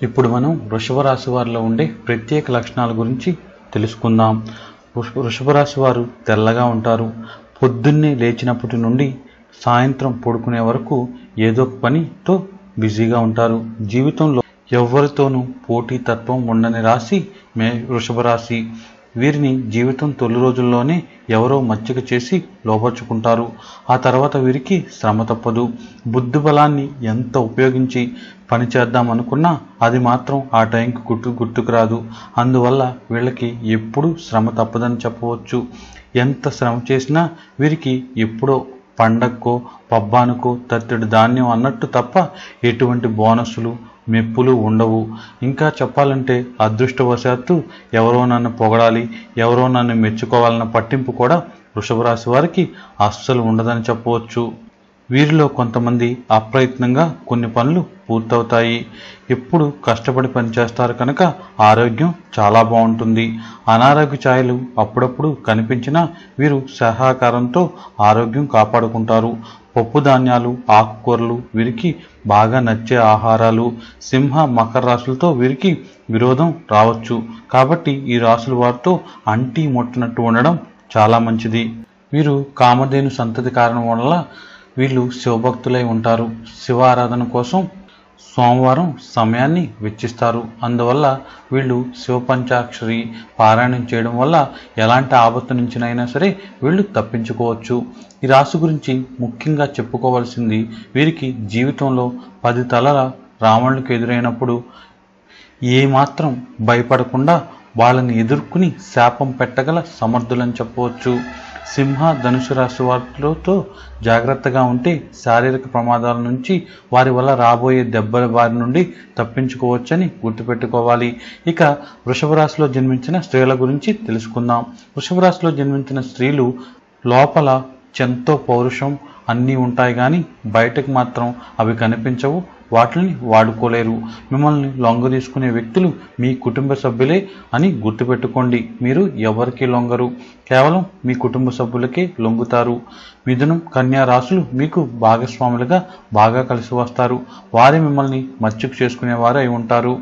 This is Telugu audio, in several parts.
ఇప్పుడు మనం వృషభ రాశి వారిలో ఉండే ప్రత్యేక లక్షణాల గురించి తెలుసుకుందాం. వృషభ రాశి వారు తెల్లగా ఉంటారు. పొద్దున్నే లేచినప్పటి నుండి సాయంత్రం పడుకునే వరకు ఏదో ఒక పనితో బిజీగా ఉంటారు. జీవితంలో ఎవరితోనూ పోటీతత్వం ఉండని రాశి వృషభ రాశి. వీరిని జీవితం తొలి రోజుల్లోనే ఎవరో మచ్చిక చేసి లోపరుచుకుంటారు. ఆ తర్వాత వీరికి శ్రమ తప్పదు. బుద్ధి బలాన్ని ఎంత ఉపయోగించి పని చేద్దాం అనుకున్నా అది మాత్రం ఆ టైంకి గుర్తుకు రాదు. అందువల్ల వీళ్ళకి ఎప్పుడూ శ్రమ తప్పదని చెప్పవచ్చు. ఎంత శ్రమ చేసినా వీరికి ఎప్పుడో పండక్కో పబ్బానికో తత్తెడు ధాన్యం అన్నట్టు తప్ప ఎటువంటి బోనస్సులు మెప్పులు ఉండవు. ఇంకా చెప్పాలంటే అదృష్టవశాత్తు ఎవరో నన్ను పొగడాలి, ఎవరో నన్ను మెచ్చుకోవాలన్న పట్టింపు కూడా వృషభ రాశి వారికి అస్సలు ఉండదని చెప్పవచ్చు. వీరిలో కొంతమంది అప్రయత్నంగా కొన్ని పనులు పూర్తవుతాయి. ఎప్పుడు కష్టపడి పనిచేస్తారు కనుక ఆరోగ్యం చాలా బాగుంటుంది. అనారోగ్య ఛాయలు అప్పుడప్పుడు కనిపించినా వీరు సహకారంతో ఆరోగ్యం కాపాడుకుంటారు. పప్పు ధాన్యాలు, ఆకుకూరలు వీరికి బాగా నచ్చే ఆహారాలు. సింహ మకర రాశులతో వీరికి విరోధం రావచ్చు. కాబట్టి ఈ రాశుల వారితో అంటి ముట్టనట్టు ఉండడం చాలా మంచిది. వీరు కామధేను సంతతి కారణం వల్ల వీళ్ళు శివభక్తులై ఉంటారు. శివ ఆరాధన కోసం సోమవారం సమయాన్ని వెచ్చిస్తారు. అందువల్ల వీళ్ళు శివపంచాక్షరి పారాయణం చేయడం వల్ల ఎలాంటి ఆపత్తు నుంచినైనా సరే వీళ్ళు తప్పించుకోవచ్చు. ఈ రాశి గురించి ముఖ్యంగా చెప్పుకోవాల్సింది వీరికి జీవితంలో 10 తలల రావణులకు ఎదురైనప్పుడు ఏమాత్రం భయపడకుండా వాళ్ళని ఎదుర్కొని శాపం పెట్టగల సమర్థులని చెప్పవచ్చు. సింహ ధనుసు రాశి వారితో జాగ్రత్తగా ఉంటే శారీరక ప్రమాదాల నుంచి వారి వల్ల రాబోయే దెబ్బల బారి నుండి తప్పించుకోవచ్చని గుర్తుపెట్టుకోవాలి. ఇక వృషభ రాశిలో జన్మించిన స్త్రీల గురించి తెలుసుకుందాం. వృషభ రాశిలో జన్మించిన స్త్రీలు లోపల ఎంతో పౌరుషం అన్నీ ఉంటాయి, కానీ బయటకు మాత్రం అవి కనిపించవు. వాటిని వాడుకోలేరు. మిమ్మల్ని లొంగ తీసుకునే వ్యక్తులు మీ కుటుంబ సభ్యులే అని గుర్తుపెట్టుకోండి. మీరు ఎవరికి లొంగరు, కేవలం మీ కుటుంబ సభ్యులకే లొంగుతారు. మిథునం కన్యా రాశులు మీకు భాగస్వాములుగా బాగా కలిసి వస్తారు. వారే మిమ్మల్ని మచ్చిక చేసుకునేవారు అయి ఉంటారు.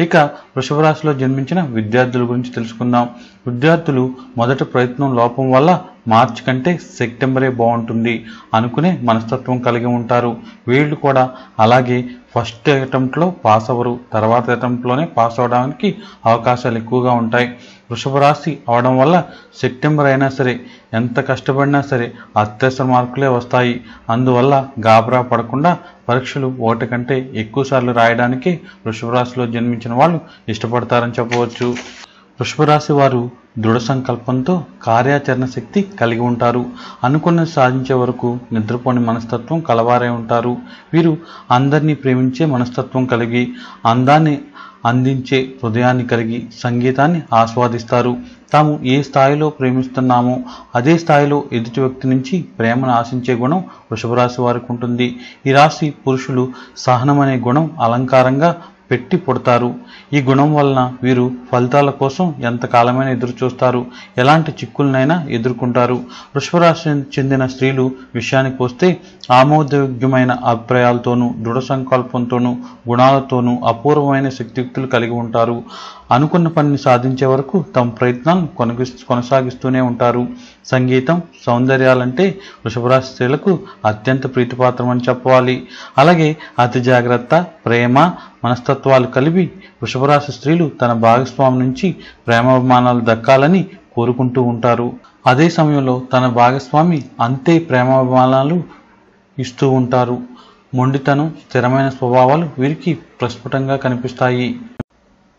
ఇక వృషభ రాశిలో జన్మించిన విద్యార్థుల గురించి తెలుసుకుందాం. విద్యార్థులు మొదటి ప్రయత్నం లోపం వల్ల మార్చి కంటే సెప్టెంబరే బాగుంటుంది అనుకునే మనస్తత్వం కలిగి ఉంటారు. వీళ్ళు కూడా అలాగే ఫస్ట్ అటెంప్ట్లో పాస్ అవ్వరు, తర్వాత అటెంప్ట్లోనే పాస్ అవడానికి అవకాశాలు ఎక్కువగా ఉంటాయి. వృషభ రాశి అవడం వల్ల సెప్టెంబర్ అయినా సరే ఎంత కష్టపడినా సరే అత్యవసర మార్కులే వస్తాయి. అందువల్ల గాబరా పడకుండా పరీక్షలు ఒకటి కంటే ఎక్కువసార్లు రాయడానికి వృషభ రాశిలో జన్మించిన వాళ్ళు ఇష్టపడతారని చెప్పవచ్చు. వృషభ రాశి వారు దృఢ సంకల్పంతో కార్యాచరణ శక్తి కలిగి ఉంటారు. అనుకున్నది సాధించే వరకు నిద్రపోని మనస్తత్వం కలవారై ఉంటారు. వీరు అందరినీ ప్రేమించే మనస్తత్వం కలిగి, అందాన్ని అందించే హృదయాన్ని కలిగి, సంగీతాన్ని ఆస్వాదిస్తారు. తాము ఏ స్థాయిలో ప్రేమిస్తున్నామో అదే స్థాయిలో ఎదుటి వ్యక్తి నుంచి ప్రేమను ఆశించే గుణం వృషభ రాశి వారికి ఉంటుంది. ఈ రాశి పురుషులు సహనం అనే గుణం అలంకారంగా పెట్టి పుడతారు. ఈ గుణం వలన వీరు ఫలితాల కోసం ఎంతకాలమైనా ఎదురు చూస్తారు, ఎలాంటి చిక్కులనైనా ఎదుర్కొంటారు. వృషభ రాశి చెందిన స్త్రీలు విషయానికి వస్తే ఆమోదయోగ్యమైన అభిప్రాయాలతోనూ దృఢ సంకల్పంతోనూ గుణాలతోనూ అపూర్వమైన శక్తియుక్తులు కలిగి ఉంటారు. అనుకున్న పనిని సాధించే వరకు తమ ప్రయత్నాలను కొనసాగిస్తూనే ఉంటారు. సంగీతం, సౌందర్యాలంటే వృషభరాశి స్త్రీలకు అత్యంత ప్రీతిపాత్రం అని చెప్పవాలి. అలాగే అతి జాగ్రత్త, ప్రేమ, మనస్తత్వాలు కలిపి వృషభరాశి స్త్రీలు తన భాగస్వామి నుంచి ప్రేమాభిమానాలు దక్కాలని కోరుకుంటూ ఉంటారు. అదే సమయంలో తన భాగస్వామి అంతే ప్రేమాభిమానాలు ఇస్తూ ఉంటారు. మొండితనం, స్థిరమైన స్వభావాలు వీరికి ప్రస్ఫుటంగా కనిపిస్తాయి.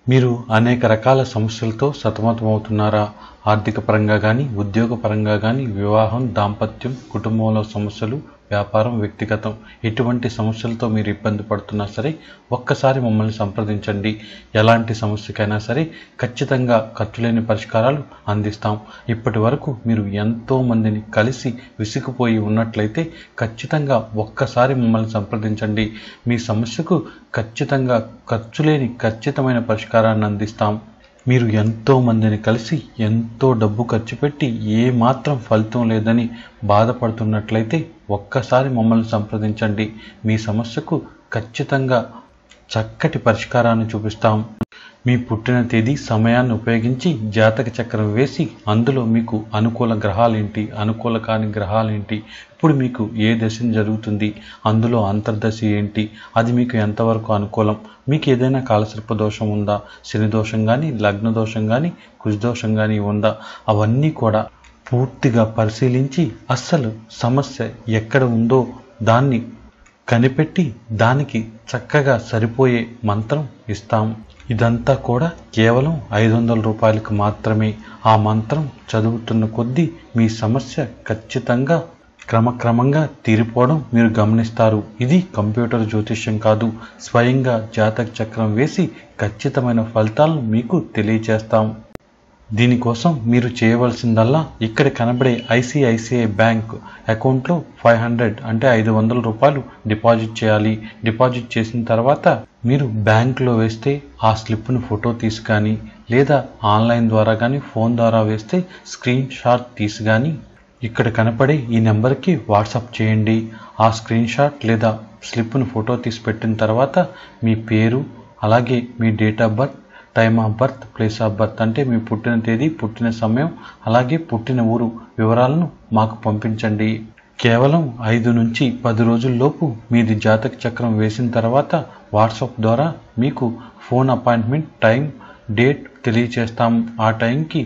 మీరు అనేక రకాల సమస్యలతో సతమతమవుతున్నారా? ఆర్థిక పరంగా కానీ, ఉద్యోగ పరంగా కానీ, వివాహం, దాంపత్యం, కుటుంబంలో సమస్యలు, వ్యాపారం, వ్యక్తిగతం, ఎటువంటి సమస్యలతో మీరు ఇబ్బంది పడుతున్నా సరే ఒక్కసారి మమ్మల్ని సంప్రదించండి. ఎలాంటి సమస్యకైనా సరే ఖచ్చితంగా ఖర్చులేని పరిష్కారాలు అందిస్తాం. ఇప్పటి వరకు మీరు ఎంతో మందిని కలిసి విసిగిపోయి ఉన్నట్లయితే ఖచ్చితంగా ఒక్కసారి మమ్మల్ని సంప్రదించండి. మీ సమస్యకు ఖచ్చితంగా ఖర్చులేని ఖచ్చితమైన పరిష్కారాన్ని అందిస్తాం. మీరు ఎంతో మందిని కలిసి ఎంతో డబ్బు ఖర్చు పెట్టి ఏ మాత్రం ఫలితం లేదని బాధపడుతున్నట్లయితే ఒక్కసారి మమ్మల్ని సంప్రదించండి. మీ సమస్యకు ఖచ్చితంగా చక్కటి పరిష్కారాన్ని చూపిస్తాం. మీ పుట్టిన తేదీ సమయాన్ని ఉపయోగించి జాతక చక్రం వేసి అందులో మీకు అనుకూల గ్రహాలేంటి, అనుకూల కాని గ్రహాలేంటి, ఇప్పుడు మీకు ఏ దశ జరుగుతుంది, అందులో అంతర్దశ ఏంటి, అది మీకు ఎంతవరకు అనుకూలం, మీకు ఏదైనా కాలసర్ప దోషం ఉందా, శని దోషం కానీ, లగ్న దోషం కానీ, కుజదోషం కానీ ఉందా, అవన్నీ కూడా పూర్తిగా పరిశీలించి అస్సలు సమస్య ఎక్కడ ఉందో దాన్ని కనిపెట్టి దానికి చక్కగా సరిపోయే మంత్రం ఇస్తాం. ఇదంతా కూడా కేవలం 500 రూపాయలకు మాత్రమే. ఆ మంత్రం చదువుతున్న కొద్దీ మీ సమస్య ఖచ్చితంగా క్రమక్రమంగా తీరిపోవడం మీరు గమనిస్తారు. ఇది కంప్యూటర్ జ్యోతిష్యం కాదు, స్వయంగా జాతక చక్రం వేసి ఖచ్చితమైన ఫలితాలను మీకు తెలియచేస్తాం. దీనికోసం మీరు చేయవలసిందల్లా ఇక్కడ కనబడే ఐసిఐసిఐ బ్యాంక్ అకౌంట్లో 500 అంటే 500 రూపాయలు డిపాజిట్ చేయాలి. డిపాజిట్ చేసిన తర్వాత మీరు బ్యాంకులో వేస్తే ఆ స్లిప్ను ఫోటో తీసి కానీ, లేదా ఆన్లైన్ ద్వారా కానీ, ఫోన్ ద్వారా వేస్తే స్క్రీన్ షాట్ తీసి కానీ ఇక్కడ కనపడే ఈ నెంబర్కి వాట్సాప్ చేయండి. ఆ స్క్రీన్ షాట్ లేదా స్లిప్ను ఫోటో తీసి పెట్టిన తర్వాత మీ పేరు, అలాగే మీ date of birth, time of birth, place of birth అంటే మీ పుట్టిన తేదీ, పుట్టిన సమయం, అలాగే పుట్టిన ఊరు వివరాలను మాకు పంపించండి. కేవలం 5 నుంచి 10 రోజుల్లోపు మీది జాతక చక్రం వేసిన తర్వాత వాట్సాప్ ద్వారా మీకు ఫోన్ అపాయింట్మెంట్, టైం, డేట్ తెలియచేస్తాం. ఆ టైంకి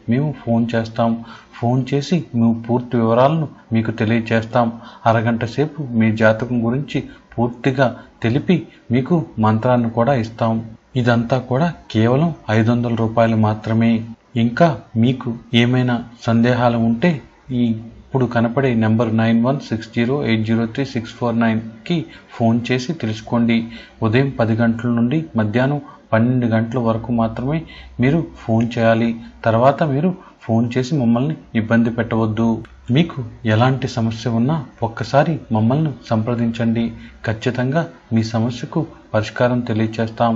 మేము ఫోన్ చేస్తాం. ఫోన్ చేసి మేము పూర్తి వివరాలను మీకు తెలియచేస్తాం. అరగంట సేపు మీ జాతకం గురించి పూర్తిగా తెలిపి మీకు మంత్రాన్ని కూడా ఇస్తాం. ఇదంతా కూడా కేవలం 500 రూపాయలు మాత్రమే. ఇంకా మీకు ఏమైనా సందేహాలు ఉంటే ఇప్పుడు కనపడే నెంబర్ 9160803649కి ఫోన్ చేసి తెలుసుకోండి. ఉదయం 10 గంటల నుండి మధ్యాహ్నం 12 గంటల వరకు మాత్రమే మీరు ఫోన్ చేయాలి. తర్వాత మీరు ఫోన్ చేసి మమ్మల్ని ఇబ్బంది పెట్టవద్దు. మీకు ఎలాంటి సమస్య ఉన్నా ఒక్కసారి మమ్మల్ని సంప్రదించండి. ఖచ్చితంగా మీ సమస్యకు పరిష్కారం తెలియచేస్తాం.